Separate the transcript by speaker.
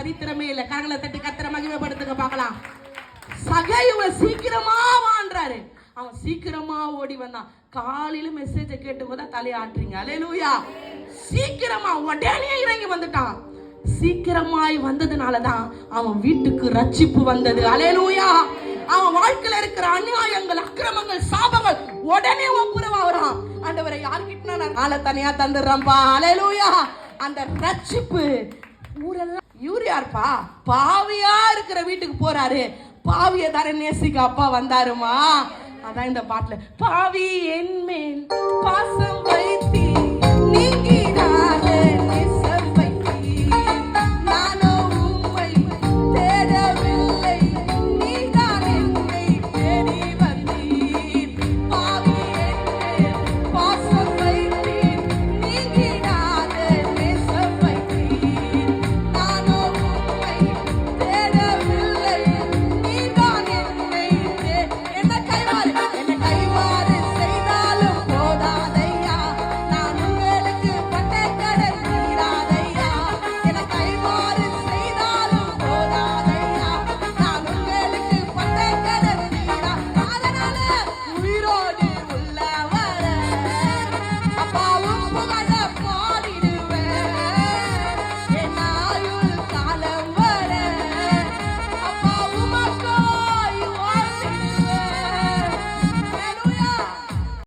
Speaker 1: சரித்திரமே இல்லை. கரங்களை தட்டி கர்த்தரை மகிமைப்படுத்துங்க பார்க்கலாம். சகையுவை சீக்கிரமா வான்றாரு. அவன் சீக்கிரமா ஓடி வந்தான். காலையில மெசேஜை கேட்டும்போது தலையாட்டுறீங்க. அல்லேலூயா. சீக்கிரமா உடனே இறங்கி வந்துட்டான். சீக்கிரமாய் வந்ததுனாலதான் அவன் வீட்டுக்கு ரட்சிப்பு வந்தது. அல்லேலூயா. அவன் வாழ்க்கையில இருக்கிற அநியாயங்கள், அக்கிரமங்கள், சாபங்கள் உடனே ஒப்புரவா வரான். ஆண்டவரை யார்கிட்ட நான் ஆளை தனியா தந்துடுறேன்ப்பா. அல்லேலூயா. அந்த ரட்சிப்பு ஊரெல்லாம் இவரு யாருப்பா, பாவியா இருக்கிற வீட்டுக்கு போறாரு. பாவிய தர நேசிக்க அப்பா வந்தாருமா. அதான் இந்த பாட்டுல பாவி என் மேல் பாசம் வைத்து